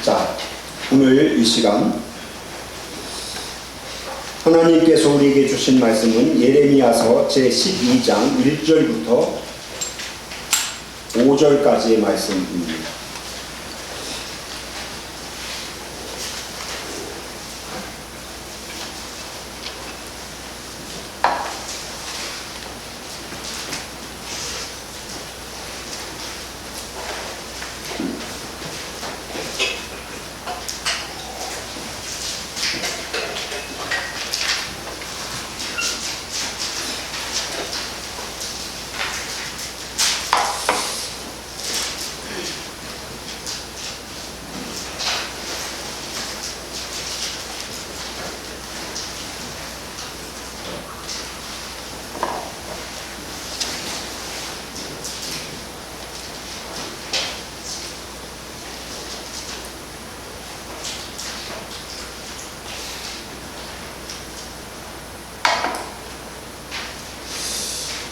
자, 오늘 이 시간 하나님께서 우리에게 주신 말씀은 예레미야서 제12장 1절부터 5절까지의 말씀입니다.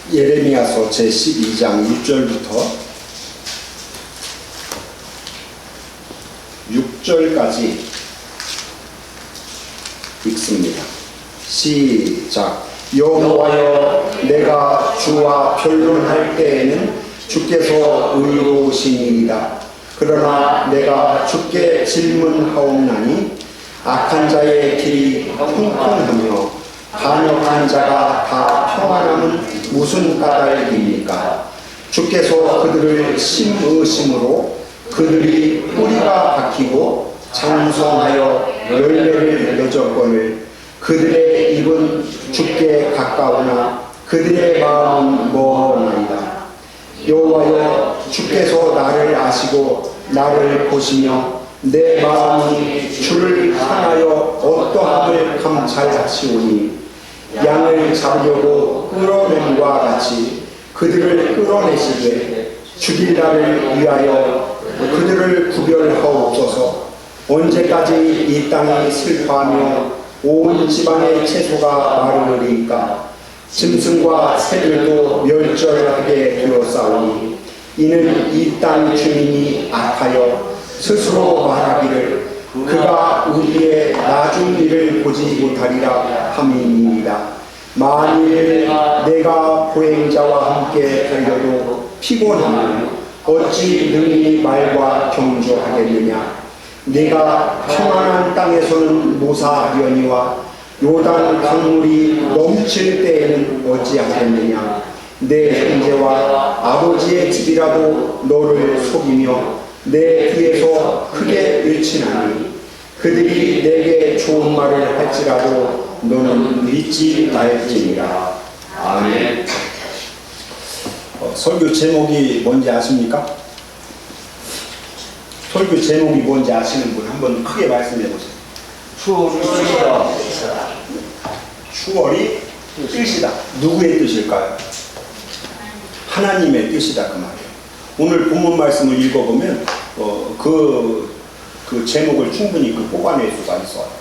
예레미야서 제12장 1절부터 6절까지 읽습니다. 시작. 여호와여, 내가 주와 변론할 때에는 주께서 의로우시니이다. 그러나 내가 주께 질문하옵나니 악한 자의 길이 통통하며 반역한 자가 다 평안함은 무슨 까닭입니까? 주께서 그들을 심으심으로 그들이 뿌리가 박히고 장성하여 열매를 맺었거늘 그들의 입은 주께 가까우나 그들의 마음은 먼나이다. 여호와여, 주께서 나를 아시고 나를 보시며 내 마음이 주를 향하여 어떠함을 감찰하시오니 양을 잡으려고 끌어냄과 같이 그들을 끌어내시되 죽일 날을 위하여 그들을 구별하옵소서. 언제까지 이 땅이 슬퍼하며 온 지방의 채소가 마르리까? 짐승과 새들도 멸절하게 되었사오니 이는 이 땅 주민이 악하여 스스로 말하기를 그가 우리의 나중 일을 보지 못하리라 함이니이다. 만일 내가 보행자와 함께 달려도 피곤하면 어찌 능히 말과 경주하겠느냐? 내가 평안한 땅에서는 모사하려니와 요단 강물이 넘칠 때에는 어찌하겠느냐? 내 형제와 아버지의 집이라도 너를 속이며 내 뒤에서 크게 외치나니 그들이 내게 좋은 말을 할지라도 너는 믿지 말지니라. 아멘. 설교 제목이 뭔지 아십니까? 설교 제목이 뭔지 아시는 분 한번 크게 말씀해 보세요. 추월이다. 추월이 뜻이다. 누구의 뜻일까요? 하나님의 뜻이다, 그 말이에요. 오늘 본문 말씀을 읽어보면 그 제목을 충분히 뽑아낼 수가 있어요.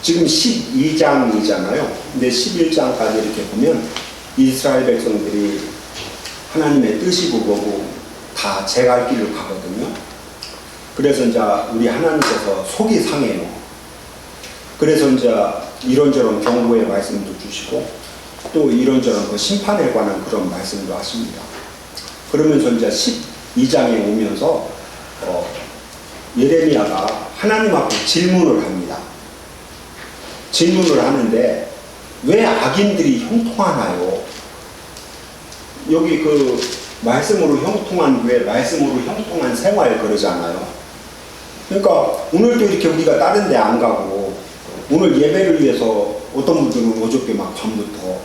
지금 12장이잖아요. 근데 11장까지 이렇게 보면 이스라엘 백성들이 하나님의 뜻이고 뭐고 다 제 갈 길을 가거든요. 그래서 이제 우리 하나님께서 속이 상해요. 그래서 이제 이런저런 경고의 말씀도 주시고 또 이런저런 그 심판에 관한 그런 말씀도 하십니다. 그러면서 이제 12장에 오면서 예레미야가 하나님 앞에 질문을 합니다. 질문을 하는데 왜 악인들이 형통하나요? 여기 그 말씀으로 형통한 교회, 말씀으로 형통한 생활 그러잖아요. 그러니까 오늘도 이렇게 우리가 다른 데 안 가고 오늘 예배를 위해서 어떤 분들은 어저께 막 밤부터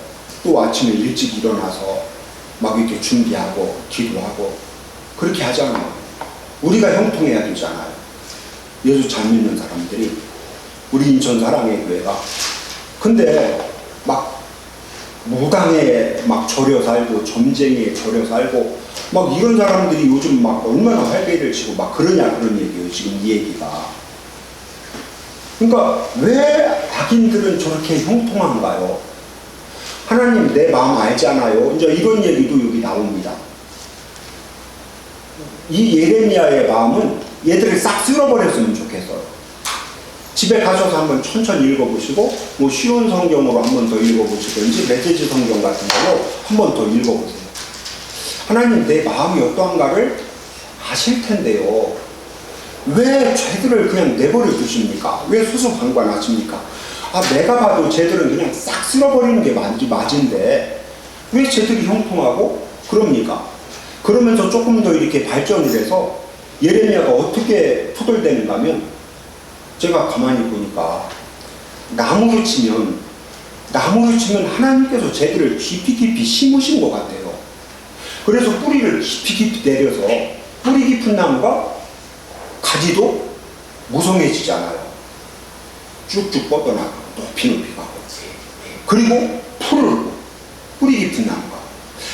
또 아침에 일찍 일어나서 막 이렇게 준비하고 기도하고 그렇게 하잖아요. 우리가 형통해야 되잖아요. 예수 잘 믿는 사람들이 우리 인천 사랑의 교회가. 근데 막 무당에 막 절여 살고 점쟁이에 절여 살고 막 이런 사람들이 요즘 막 얼마나 활개를 치고 막 그러냐 그런 얘기예요. 지금 이 얘기가. 그러니까 왜 악인들은 저렇게 형통한가요? 하나님 내 마음 알잖아요. 이제 이런 얘기도 여기 나옵니다. 이 예레미야의 마음은 얘들을 싹 쓸어버렸으면 좋겠어요. 집에 가셔서 한번 천천히 읽어보시고 뭐 쉬운 성경으로 한번 더 읽어보시든지 메시지 성경 같은 걸로 한번 더 읽어보세요. 하나님 내 마음이 어떠한가를 아실 텐데요. 왜 쟤들을 그냥 내버려 두십니까? 왜 수수방관하십니까? 내가 봐도 쟤들은 그냥 싹 쓸어버리는 게 맞은데 왜 쟤들이 형통하고 그럽니까? 그러면서 조금 더 이렇게 발전을 해서 예레미야가 어떻게 투덜대는가 하면 제가 가만히 보니까 나무로 치면 하나님께서 쟤들을 깊이 심으신 것 같아요. 그래서 뿌리를 깊이 내려서 뿌리 깊은 나무가 가지도 무성해지잖아요. 쭉쭉 뻗어나가고 높이 가고 그리고 뿌리 깊은 나무가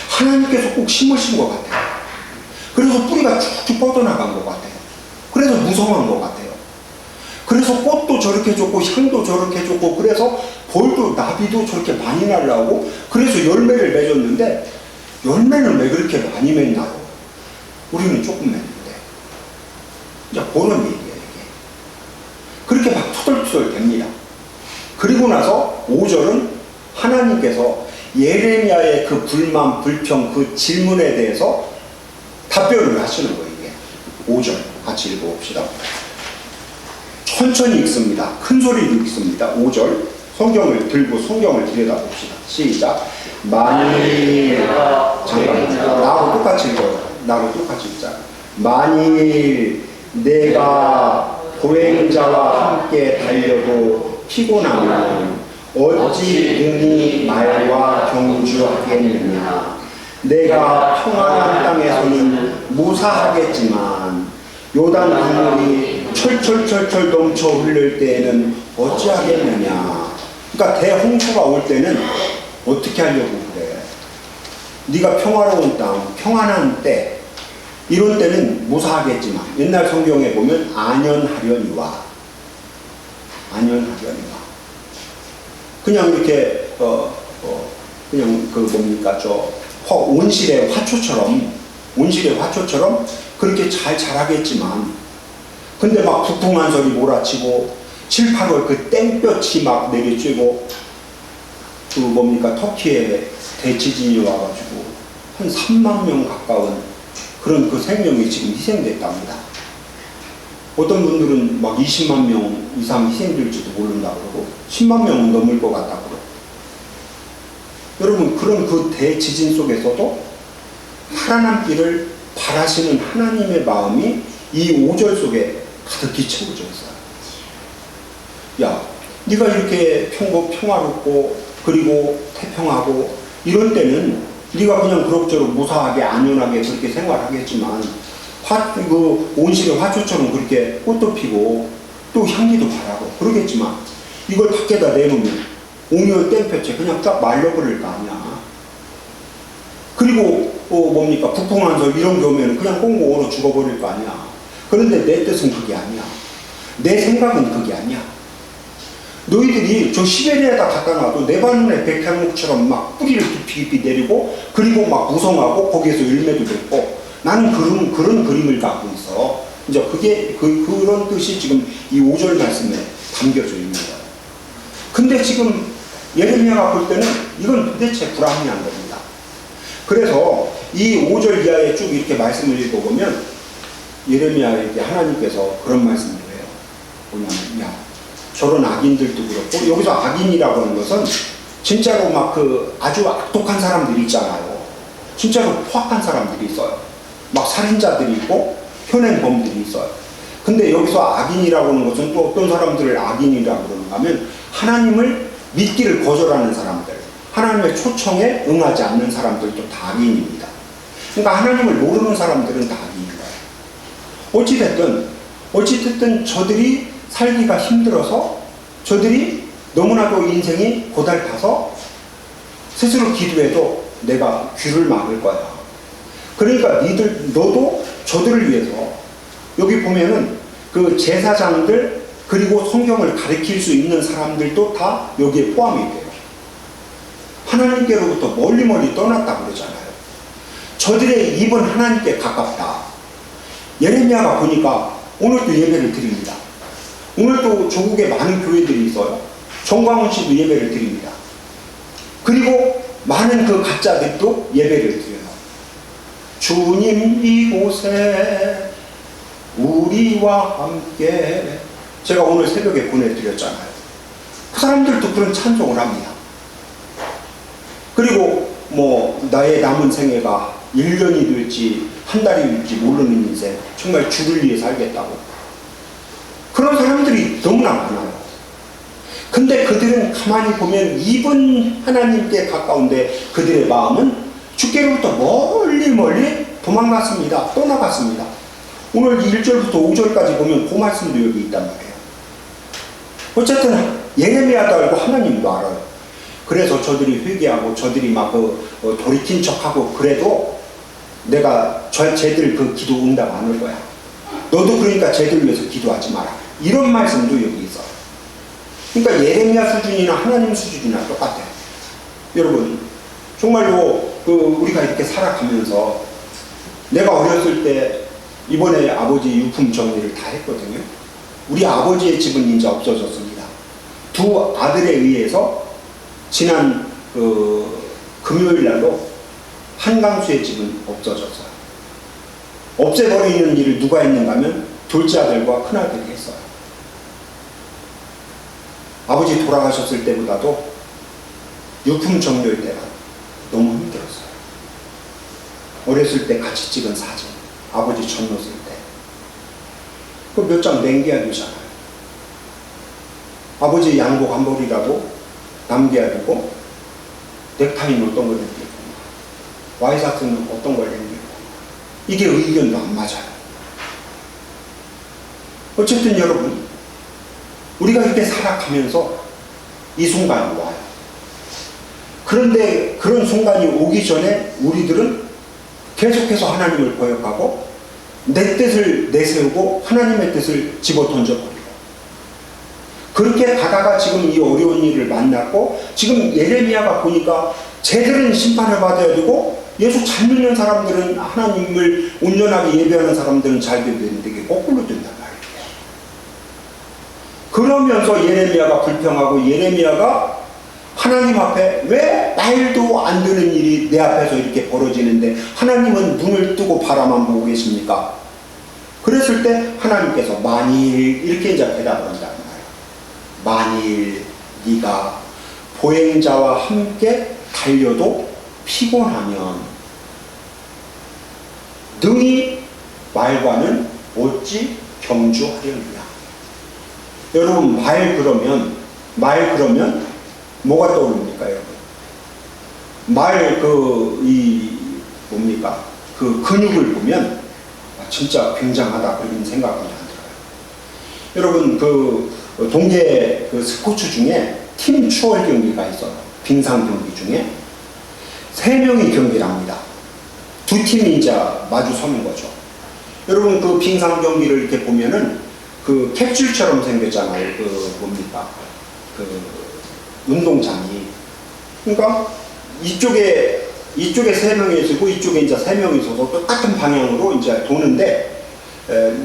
하나님께서 꼭 심으신 것 같아요. 그래서 뿌리가 쭉쭉 뻗어나간 것 같아요. 그래서 무성한 것 같아요. 그래서 꽃도 저렇게 좋고 향도 저렇게 좋고 그래서 벌도 나비도 저렇게 많이 날라오고 그래서 열매를 맺었는데 열매는 왜 그렇게 많이 맺나요? 우리는 조금 맺는데 이제 그런 얘기예요. 이게. 그렇게 막 투덜투덜 됩니다. 그리고 나서 5절은 하나님께서 예레미야의 그 불만, 불평, 그 질문에 대해서 답변을 하시는 거예요. 이게 5절 같이 읽어봅시다. 천천히 읽습니다. 큰 소리로 읽습니다. 5절 성경을 들고 성경을 들여다봅시다. 시작. 만일 잠깐 나하고 똑같이 읽어요. 나하고 똑같이 읽자. 만일 내가 보행자와 함께 달려도 피곤하면 어찌 능히 말과 경주하겠느냐. 내가 평안한 땅에서는 무사하겠지만 요단 강물이 철철철철 넘쳐 흐를 때에는 어찌하겠느냐. 그러니까 대홍수가 올 때는 어떻게 하려고 그래. 네가 평화로운 땅, 평안한 때 이럴 때는 무사하겠지만 옛날 성경에 보면 안연하려니와 그냥 이렇게 그냥 그 뭡니까 온실의 화초처럼 그렇게 잘 자라겠지만 근데 막 북풍한 소리 몰아치고 7, 8월 그 땡볕이 막 내리쬐고 그 뭡니까 터키에 대지진이 와가지고 한 3만 명 가까운 그런 그 생명이 지금 희생됐답니다. 어떤 분들은 막 20만 명 이상 희생될지도 모른다 그러고 10만 명은 넘을 것 같다 그러고 여러분 그런 그 대지진 속에서도 살아남기를 바라시는 하나님의 마음이 이 5절 속에 가득히 채워져 있어요. 야, 네가 이렇게 평화롭고 그리고 태평하고 이럴 때는 네가 그냥 그럭저럭 무사하게 안연하게 그렇게 생활하겠지만 그 온실의 화초처럼 그렇게 꽃도 피고 또 향기도 바라고 그러겠지만 이걸 밖에다 내놓으면 옹열 땡볕에 그냥 쫙 말려버릴 거 아니야. 그리고 뭡니까 북풍한 소 이런 게 오면 그냥 꽁꽁 얼어 죽어버릴 거 아니야. 그런데 내 뜻은 그게 아니야. 내 생각은 그게 아니야. 너희들이 저 시베리아에다 갖다 놔도 네바논의 백향목처럼 막 뿌리를 깊이 내리고 그리고 막 무성하고 거기에서 열매도 맺고 나는 그런 그림을 갖고 있어. 이제 그게 그런 뜻이 지금 이 5절 말씀에 담겨져 있는 거예요. 근데 지금 예레미야가 볼 때는 이건 도대체 불합리한 겁니다. 그래서 이 5절 이하에 쭉 이렇게 말씀을 읽어보면 예레미야에게 하나님께서 그런 말씀을 해요. 뭐냐면 야 저런 악인들도 그렇고 여기서 악인이라고 하는 것은 진짜로 막 그 아주 악독한 사람들이 있잖아요. 진짜로 포악한 사람들이 있어요. 막 살인자들이 있고 현행범들이 있어요. 근데 여기서 악인이라고 하는 것은 또 어떤 사람들을 악인이라고 그러는가 하면 하나님을 믿기를 거절하는 사람들, 하나님의 초청에 응하지 않는 사람들도 다 악인입니다. 그러니까 하나님을 모르는 사람들은 다 악인인 거예요. 어찌됐든 저들이 살기가 힘들어서 저들이 너무나도 인생이 고달파서 스스로 기도해도 내가 귀를 막을 거야. 그러니까 너도 저들을 위해서 여기 보면은 그 제사장들 그리고 성경을 가르칠 수 있는 사람들도 다 여기에 포함이 돼요. 하나님께로부터 멀리 떠났다고 그러잖아요. 저들의 입은 하나님께 가깝다. 예레미야가 보니까 오늘도 예배를 드립니다. 오늘도 조국에 많은 교회들이 있어요. 정광훈 씨도 예배를 드립니다. 그리고 많은 그 가짜들도 예배를 드려요. 주님 이곳에 우리와 함께, 제가 오늘 새벽에 보내드렸잖아요. 그 사람들도 그런 찬송을 합니다. 그리고 뭐 나의 남은 생애가 1년이 될지 한 달이 될지 모르는 인생, 정말 주를 위해 살겠다고, 그런 사람들이 너무나 많아요. 근데 그들은 가만히 보면 입은 하나님께 가까운데 그들의 마음은 주께로부터 멀리 도망갔습니다. 떠나갔습니다. 오늘 1절부터 5절까지 보면 그 말씀도 여기 있단 말이에요. 어쨌든 예레미야도 알고 하나님도 알아요. 그래서 저들이 회개하고 저들이 막 돌이킨 척하고 그래도 내가 쟤들 그 기도 응답 안 올 거야. 너도 그러니까 쟤들 위해서 기도하지 마라. 이런 말씀도 여기 있어요. 그러니까 예레미야 수준이나 하나님 수준이나 똑같아요. 여러분, 정말로 우리가 이렇게 살아가면서, 내가 어렸을 때 이번에 아버지 유품 정리를 다 했거든요. 우리 아버지의 집은 이제 없어졌습니다. 두 아들에 의해서 지난 금요일 날로 한강수의 집은 없어졌어요. 없애버리는 일을 누가 했는가 하면 둘째 아들과 큰아들이 했어요. 아버지 돌아가셨을 때보다도 유품 정리할 때가 너무 힘들었어요. 어렸을 때 같이 찍은 사진, 아버지 젊었을 때, 그 몇 장 남겨야 되잖아요. 아버지 양복 한 벌이라도 남겨야 되고, 넥타이는 어떤 걸 남기고, 와이셔츠는 어떤 걸 남기고, 이게 의견도 안 맞아요. 어쨌든 여러분, 우리가 이렇게 살아가면서 이 순간이 와요. 그런데 그런 순간이 오기 전에 우리들은 계속해서 하나님을 거역하고 내 뜻을 내세우고 하나님의 뜻을 집어 던져버리고, 그렇게 가다가 지금 이 어려운 일을 만났고, 지금 예레미야가 보니까 쟤들은 심판을 받아야 되고 예수 잘 믿는 사람들은, 하나님을 온전하게 예배하는 사람들은 잘 되는데 이게 거꾸로 된단 말이에요. 그러면서 예레미야가 불평하고, 예레미야가 하나님 앞에 왜 말도 안 되는 일이 내 앞에서 이렇게 벌어지는데 하나님은 눈을 뜨고 바라만 보고 계십니까? 그랬을 때 하나님께서 만일, 이렇게 이제 대답을 한단 말이에요. 만일 네가 보행자와 함께 달려도 피곤하면 능히 말과는 어찌 경주하려느냐. 여러분, 말 그러면 뭐가 떠오릅니까, 여러분? 뭡니까? 그 근육을 보면 진짜 굉장하다, 그런 생각이 안 들어요. 여러분, 동계 스포츠 중에 팀 추월 경기가 있어요. 빙상 경기 중에 3명이 경기를 합니다. 두 팀이 이제 마주 서는 거죠. 여러분, 그 빙상 경기를 이렇게 보면은 그 캡슐처럼 생겼잖아요. 운동장이. 그러니까 이쪽에 3명이 있고 이쪽에 이제 3명이 있어서 똑같은 방향으로 이제 도는데,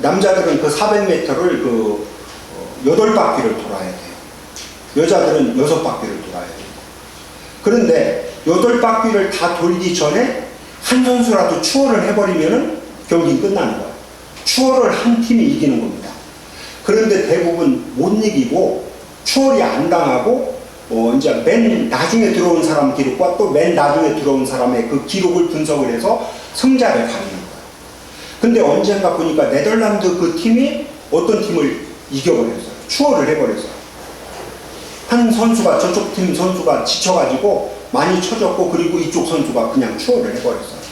남자들은 그 400m를 8바퀴를 돌아야 돼요. 여자들은 6바퀴를 돌아야 돼요. 그런데 8바퀴를 다 돌기 전에 한 선수라도 추월을 해버리면은 경기는 끝나는 거예요. 추월을 한 팀이 이기는 겁니다. 그런데 대부분 못 이기고 추월이 안 당하고 이제 맨 나중에 들어온 사람 기록과 또 맨 나중에 들어온 사람의 그 기록을 분석을 해서 승자를 가리는 거예요. 근데 언젠가 보니까 네덜란드 그 팀이 어떤 팀을 이겨버렸어요. 추월을 해버렸어요. 한 선수가, 저쪽 팀 선수가 지쳐가지고 많이 쳐졌고, 그리고 이쪽 선수가 그냥 추월을 해버렸어요.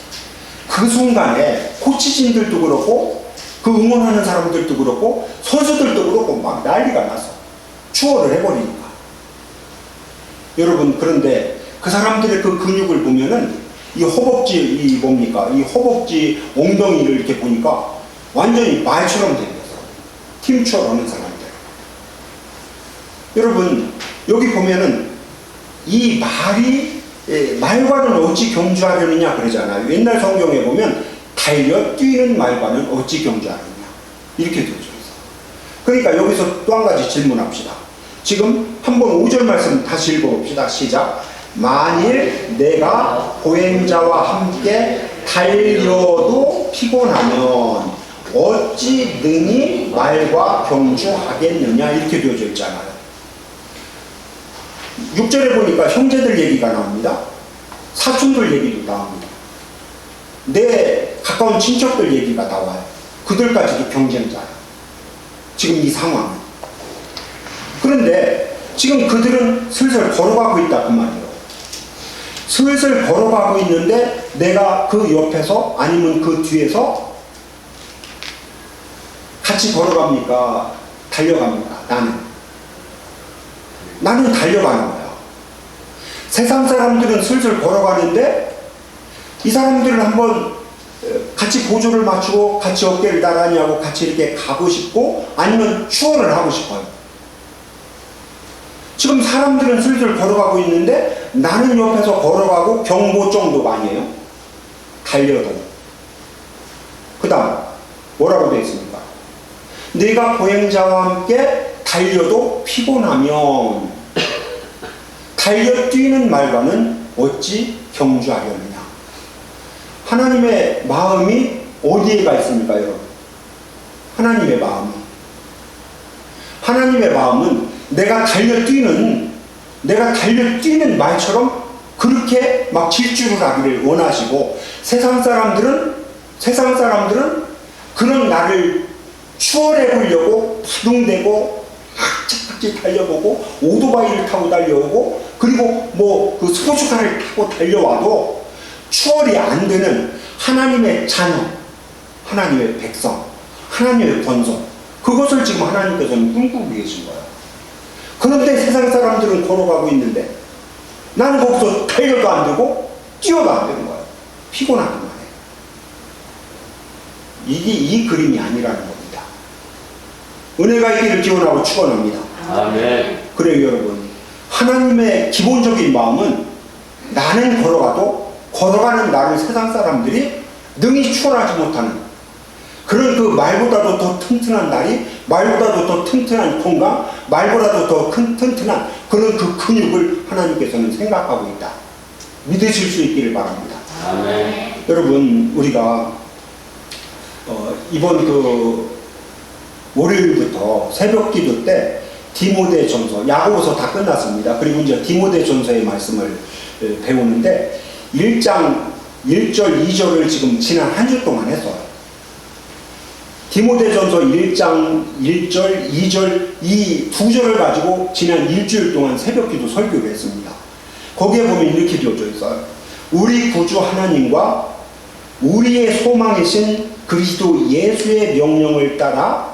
그 순간에 코치진들도 그렇고 그 응원하는 사람들도 그렇고 선수들도 그렇고 막 난리가 났어. 추월을 해버리니까. 여러분, 그런데 그 사람들의 그 근육을 보면은 이 허벅지, 이 허벅지 엉덩이를 이렇게 보니까 완전히 말처럼 생겼어. 팀 추월하는 사람들. 여러분, 여기 보면은 이 말이 말과는 어찌 경주하려느냐 그러잖아요. 옛날 성경에 보면 달려 뛰는 말과는 어찌 경주하느냐 이렇게 되어 있어요. 그러니까 여기서 또 한 가지 질문합시다. 지금 한번 5절 말씀 다시 읽어봅시다. 시작. 만일 내가 보행자와 함께 달려도 피곤하면 어찌 능히 말과 경주하겠느냐 이렇게 되어져 있잖아요. 6절에 보니까 형제들 얘기가 나옵니다. 사촌들 얘기도 나옵니다. 내 가까운 친척들 얘기가 나와요. 그들까지도 경쟁자예요. 지금 이 상황은. 그런데 지금 그들은 슬슬 걸어가고 있다 그 말이에요. 슬슬 걸어가고 있는데 내가 그 옆에서 아니면 그 뒤에서 같이 걸어갑니까? 달려갑니까? 나는 달려가는 거야. 세상 사람들은 슬슬 걸어가는데 이 사람들은 한번 같이 보조를 맞추고 같이 어깨를 나란히 하고 같이 이렇게 가고 싶고 아니면 추월을 하고 싶어요. 지금 사람들은 슬슬 걸어가고 있는데 나는 옆에서 걸어가고 경보 정도가 아니에요. 달려도. 그 다음 뭐라고 되어 있습니까? 내가 보행자와 함께 달려도 피곤하면 달려 뛰는 말과는 어찌 경주하려느냐. 하나님의 마음이 어디에가 있습니까 여러분? 하나님의 마음은 내가 달려 뛰는 말처럼 그렇게 막 질주를 하기를 원하시고 세상 사람들은 그런 나를 추월해 보려고 부둥대고 착착지 달려보고 오토바이를 타고 달려오고 그리고 뭐 그 소주가를 타고 달려와도 추월이 안 되는 하나님의 자녀, 하나님의 백성, 하나님의 권속 그것을 지금 하나님께서는 꿈꾸고 계신 거예요. 그런데 세상 사람들은 걸어가고 있는데 나는 거기서 달려도 안 되고 뛰어도 안 되는 거예요. 피곤하기만 해요. 이 그림이 아니라는 겁니다. 은혜가 있기를 기원하고 축원합니다. 아멘. 그래요 여러분. 하나님의 기본적인 마음은 나는 걸어가도 걸어가는 나를 세상 사람들이 능히 추월하지 못하는 그런 그 말보다도 더 튼튼한 다리, 말보다도 더 튼튼한 건강, 말보다도 더 튼튼한 그런 그 근육을 하나님께서는 생각하고 있다. 믿으실 수 있기를 바랍니다. 아멘. 여러분 우리가 이번 그 월요일부터 새벽 기도 때 디모데전서, 야고보서 다 끝났습니다. 그리고 이제 디모데전서의 말씀을 배우는데 1장 1절 2절을 지금 지난 한 주 동안 했어요. 디모데전서 1장 1절 2절 이 두 절을 가지고 지난 일주일 동안 새벽 기도 설교를 했습니다. 거기에 보면 이렇게 되어져 있어요. 우리 구주 하나님과 우리의 소망이신 그리스도 예수의 명령을 따라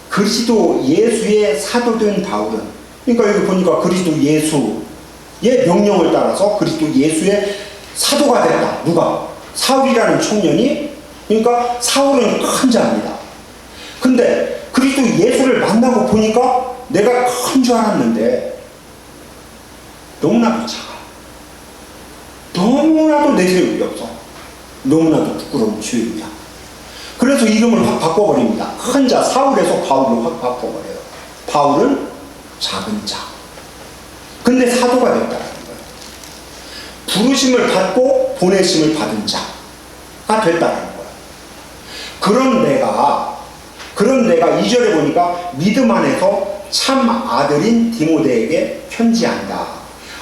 그리스도 예수의 사도된 바울은, 그러니까 여기 보니까 그리스도 예수의 명령을 따라서 그리스도 예수의 사도가 됐다. 누가? 사울이라는 청년이. 그러니까 사울은 큰 자입니다. 근데 그리스도 예수를 만나고 보니까 내가 큰 줄 알았는데 너무나도 작아. 너무나도 내세울이 없어. 너무나도 부끄러운 죄인이야. 그래서 이름을 확 바꿔버립니다. 큰 자 사울에서 바울로 확 바꿔버려요. 바울은 작은 자. 근데 사도가 됐다는 거예요. 부르심을 받고 보내심을 받은 자가 됐다는 거예요. 그런 내가 2절에 보니까 믿음 안에서 참 아들인 디모데에게 편지한다.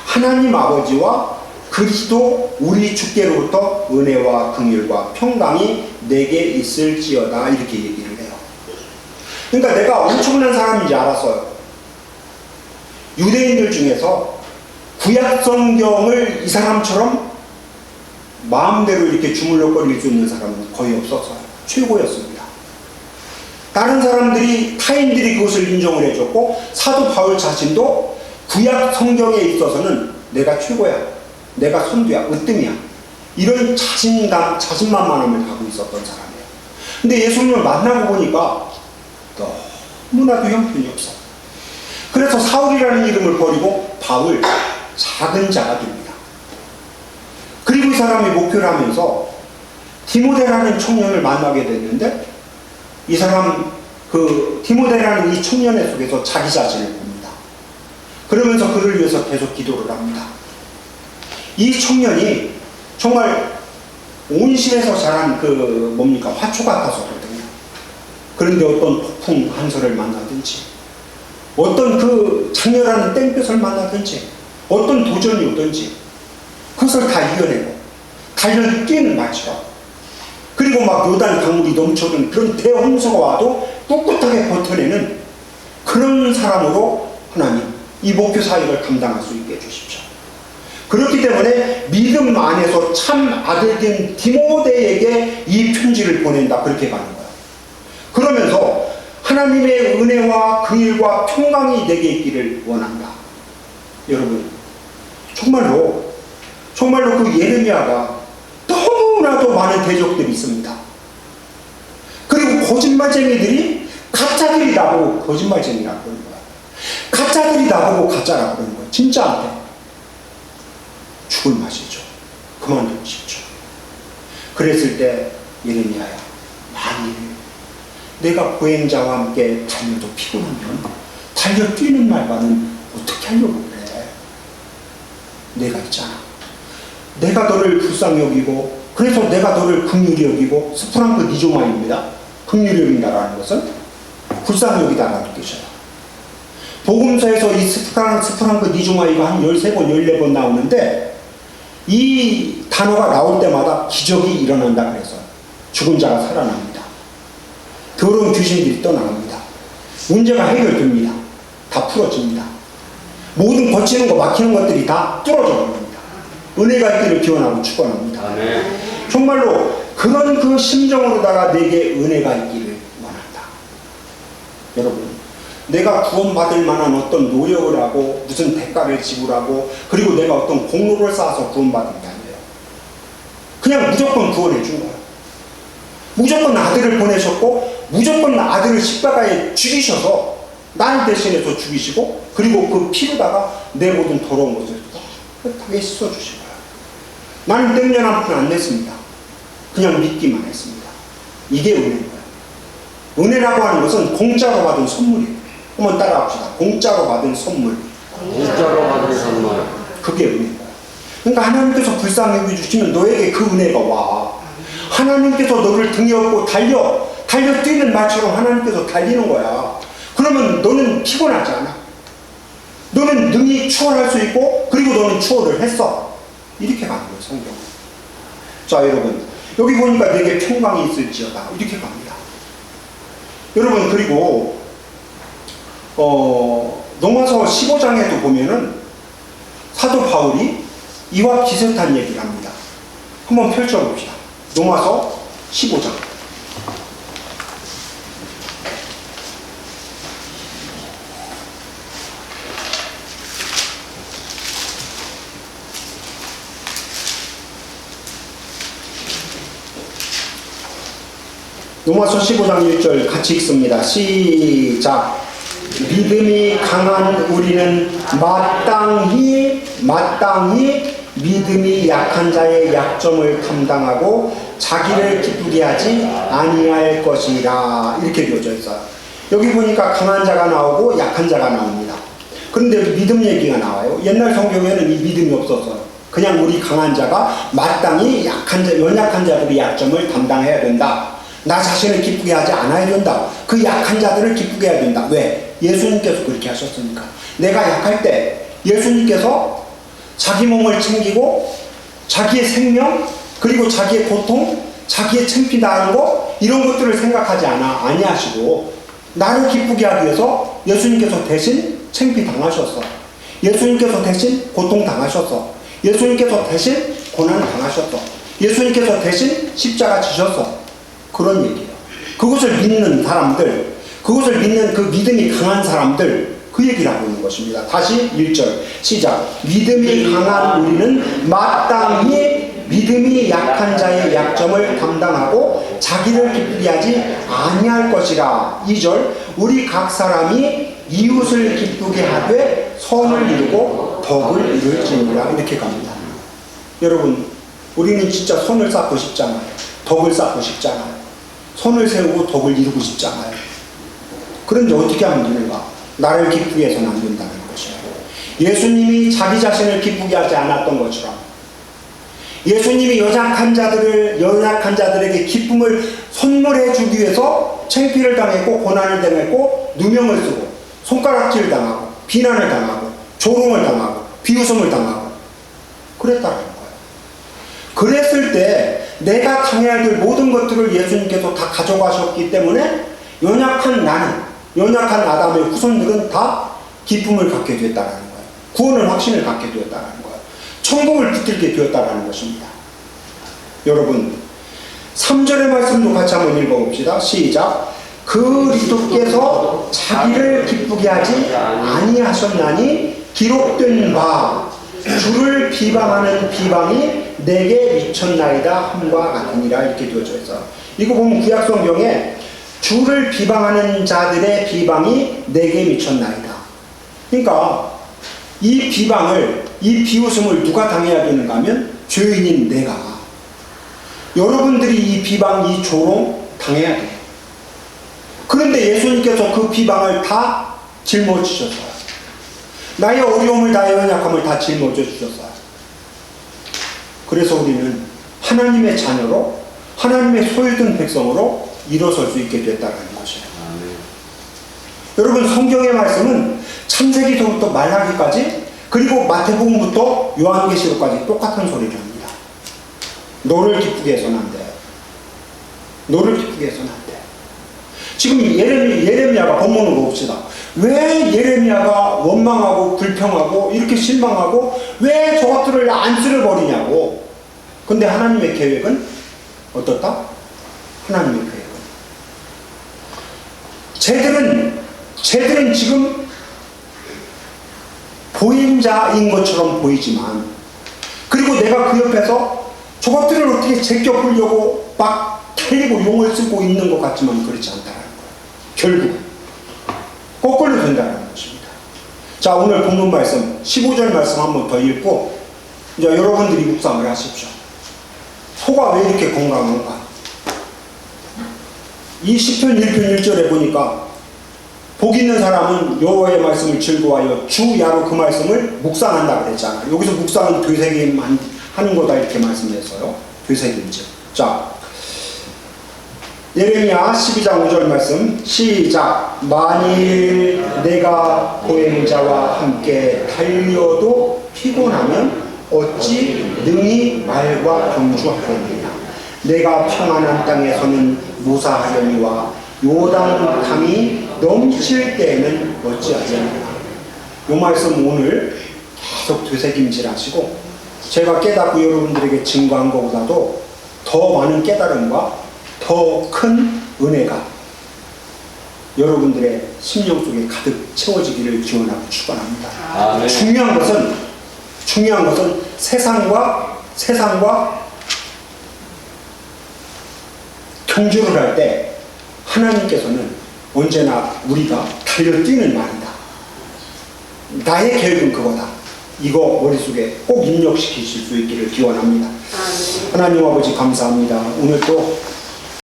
하나님 아버지와 그리스도 우리 주께로부터 은혜와 긍휼과 평강이 내게 있을지어다. 이렇게 얘기를 해요. 그러니까 내가 엄청난 사람인지 알았어요. 유대인들 중에서 구약 성경을 이 사람처럼 마음대로 이렇게 주물럭거릴 수 있는 사람은 거의 없었어요. 최고였습니다. 다른 사람들이 타인들이 그것을 인정을 해줬고 사도 바울 자신도 구약 성경에 있어서는 내가 최고야, 내가 선두야, 으뜸이야, 이런 자신만만함을 갖고 있었던 사람이에요. 근데 예수님을 만나고 보니까 너무나도 형편이 없어. 그래서 사울이라는 이름을 버리고 바울, 작은 자가 됩니다. 그리고 이 사람이 목표를 하면서 디모데라는 청년을 만나게 됐는데 이 사람 디모데라는 이 청년의 속에서 자기 자신을 봅니다. 그러면서 그를 위해서 계속 기도를 합니다. 이 청년이 정말 온실에서 자란 화초 같아서거든요. 그런데 어떤 폭풍 한설을 만나든지 어떤 장렬한 땡볕을 만나든지 어떤 도전이 오든지 그것을 다 이겨내고 달려 뛰는 말처럼, 그리고 막 요단 강물이 넘쳐든 그런 대홍수가 와도 꿋꿋하게 버텨내는 그런 사람으로 하나님 이 목표 사역을 감당할 수 있게 해주십시오. 그렇기 때문에 믿음 안에서 참 아들된 디모데에게 이 편지를 보낸다, 그렇게 가는 거예요. 그러면서 하나님의 은혜와 긍휼과 평강이 내게 있기를 원한다. 여러분, 정말로 그 예레미야가 너무나도 많은 대적들이 있습니다. 그리고 거짓말쟁이들이 가짜들이 나보고 거짓말쟁이라고 그러는 거야. 가짜들이 나보고 가짜라고 그러는 거야. 진짜한테 죽을 맛이죠. 그만두고 싶죠. 그랬을 때 예레미야야, 만일 내가 보행자와 함께 달려도 피곤하면 달려 뛰는 말과는 어떻게 하려고 그래. 내가 있잖아. 내가 너를 불쌍히 여기고, 그래서 내가 너를 긍휼히 여기고, 스프랑크 니조마입니다. 긍휼히 여긴다라는 것은 불쌍히 여기다라는 뜻이에요. 복음서에서 이 스프랑크 니조마이가 한 13번, 14번 나오는데 이 단어가 나올 때마다 기적이 일어난다 그래서 죽은 자가 살아납니다. 더러운 귀신들이 떠나갑니다. 문제가 해결됩니다. 다 풀어집니다. 모든 거치는 거 막히는 것들이 다 뚫어져 버립니다. 은혜가 있기를 기원하고 축원합니다. 아멘. 정말로 그런 그 심정으로다가 내게 은혜가 있기를 원한다. 여러분, 내가 구원받을 만한 어떤 노력을 하고 무슨 대가를 지불하고 그리고 내가 어떤 공로를 쌓아서 구원받은 게 아니에요. 그냥 무조건 구원해 준 거예요. 무조건 아들을 보내셨고 무조건 아들을 십자가에 죽이셔서 날 대신해서 죽이시고 그리고 그 피로다가 내 모든 더러운 것을 깨끗하게 씻어주신 거예요. 나는 땡전 한 푼 안 냈습니다. 그냥 믿기만 했습니다. 이게 은혜인 거예요. 은혜라고 하는 것은 공짜로 받은 선물이에요. 한번 따라합시다. 공짜로 받은 선물. 공짜로 받은 선물. 그게 은혜인 거예요. 그러니까 하나님께서 불쌍히 여겨주시면 너에게 그 은혜가 와. 하나님께서 너를 등에 업고 달려 뛰는 말처럼 하나님께서 달리는 거야. 그러면 너는 피곤하지 않아. 너는 능히 추월할 수 있고 그리고 너는 추월을 했어. 이렇게 가는 거예요, 성경. 자, 여러분, 여기 보니까 내게 평강이 있을지어다, 이렇게 갑니다. 여러분, 그리고 로마서 15장에도 보면은 사도 바울이 이와 비슷한 얘기를 합니다. 한번 펼쳐봅시다. 로마서 15장. 로마서 15장 1절 같이 읽습니다. 시작. 믿음이 강한 우리는 마땅히 믿음이 약한 자의 약점을 감당하고 자기를 기쁘게 하지 아니할 것이라, 이렇게 되어져 있어요. 여기 보니까 강한 자가 나오고 약한 자가 나옵니다. 그런데 믿음 얘기가 나와요. 옛날 성경에는 이 믿음이 없었어요. 그냥 우리 강한 자가 마땅히 연약한 자들의 약점을 담당해야 된다. 나 자신을 기쁘게 하지 않아야 된다. 그 약한 자들을 기쁘게 해야 된다. 왜? 예수님께서 그렇게 하셨으니까. 내가 약할 때 예수님께서 자기 몸을 챙기고 자기의 생명 그리고 자기의 고통, 자기의 창피 당하는 거 이런 것들을 생각하지 아니하시고 나를 기쁘게 하기 위해서 예수님께서 대신 창피 당하셨어. 예수님께서 대신 고통 당하셨어. 예수님께서 대신 고난 당하셨어. 예수님께서 대신 십자가 지셨어. 그런 얘기예요. 그것을 믿는 사람들, 그것을 믿는 그 믿음이 강한 사람들, 그 얘기를 하고 있는 것입니다. 다시 1절 시작. 믿음이 강한 우리는 마땅히 믿음이 약한 자의 약점을 담당하고 자기를 기쁘게 하지 아니할 것이라. 2절 우리 각 사람이 이웃을 기쁘게 하되 선을 이루고 덕을 이룰지니라. 이렇게 갑니다. 여러분, 우리는 진짜 손을 쌓고 싶잖아요. 덕을 쌓고 싶잖아요. 손을 세우고 덕을 이루고 싶잖아요. 그런데 어떻게 하면 되는가? 나를 기쁘게 해서는 안 된다는 것이에요. 예수님이 자기 자신을 기쁘게 하지 않았던 것처럼 예수님이 연약한 자들에게 기쁨을 선물해 주기 위해서 창피를 당했고 고난을 당했고 누명을 쓰고 손가락질 당하고 비난을 당하고 조롱을 당하고 비웃음을 당하고 그랬다는 거예요. 그랬을 때 내가 당해야 될 모든 것들을 예수님께서 다 가져가셨기 때문에 연약한 나는, 연약한 아담의 후손들은 다 기쁨을 갖게 됐다는 거예요. 구원을 확신을 갖게 되었다는 거예요. 천국을 붙들게 되었다는 것입니다. 여러분 3절의 말씀도 같이 한번 읽어봅시다. 시작. 그리스도께서 자기를 기쁘게 하지 아니하셨나니 기록된 바 주를 비방하는 비방이 내게 미쳤나이다 함과 같으니라 이렇게 되어져 있어요. 이거 보면 구약성경에 주를 비방하는 자들의 비방이 내게 미쳤나이다. 그러니까 이 비방을, 이 비웃음을 누가 당해야 되는가 하면 죄인인 내가, 여러분들이 이 비방, 이 조롱 당해야 돼요. 그런데 예수님께서 그 비방을 다 짊어지셨어요. 나의 어려움을, 나의 연약함을 다 짊어져 주셨어요. 그래서 우리는 하나님의 자녀로, 하나님의 소유된 백성으로 일어설 수 있게 됐다는 것이에요. 여러분 성경의 말씀은 창세기서부터 말라기까지 그리고 마태복음부터 요한계시록까지 똑같은 소리를 합니다. 너를 기쁘게 해서는 안 돼. 너를 기쁘게 해서는 안 돼. 지금 예레미야가 본문으로 봅시다. 왜 예레미야가 원망하고 불평하고 이렇게 실망하고 왜 저것들을 안 쓸어버리냐고. 근데 하나님의 계획은 어떻다? 하나님의 계획은 쟤들은 지금 보임자인 것처럼 보이지만 그리고 내가 그 옆에서 저것들을 어떻게 제껴보려고 막 달리고 용을 쓰고 있는 것 같지만 그렇지 않다는 거예요. 결국 거꾸로 된다는 것입니다. 자, 오늘 본문 말씀 15절 말씀 한번 더 읽고 이제 여러분들이 묵상을 하십시오. 소가 왜 이렇게 건강한가? 이 시편 1편 1절에 보니까 복 있는 사람은 여호와의 말씀을 즐거워하여 주야로 그 말씀을 묵상한다 그랬잖아요. 여기서 묵상은 되새김 하는 거다 이렇게 말씀했어요. 되새김질. 자, 예레미야 12장 5절 말씀 시작. 만일 내가 보행자와 함께 달려도 피곤하면 어찌 능히 말과 경주하겠느냐. 내가 평안한 땅에서는 무사하려니와 요단 강이 넘칠 때에는 어찌하겠느냐. 이 말씀 오늘 계속 되새김질 하시고 제가 깨닫고 여러분들에게 증거한 것보다도 더 많은 깨달음과 더 큰 은혜가 여러분들의 심령 속에 가득 채워지기를 기원하고 축원합니다. 아멘. 중요한 것은 세상과 경주를 할 때 하나님께서는 언제나 우리가 달려뛰는 말이다. 나의 계획은 그거다. 이거 머릿속에 꼭 입력시키실 수 있기를 기원합니다. 하나님 아버지 감사합니다. 오늘 또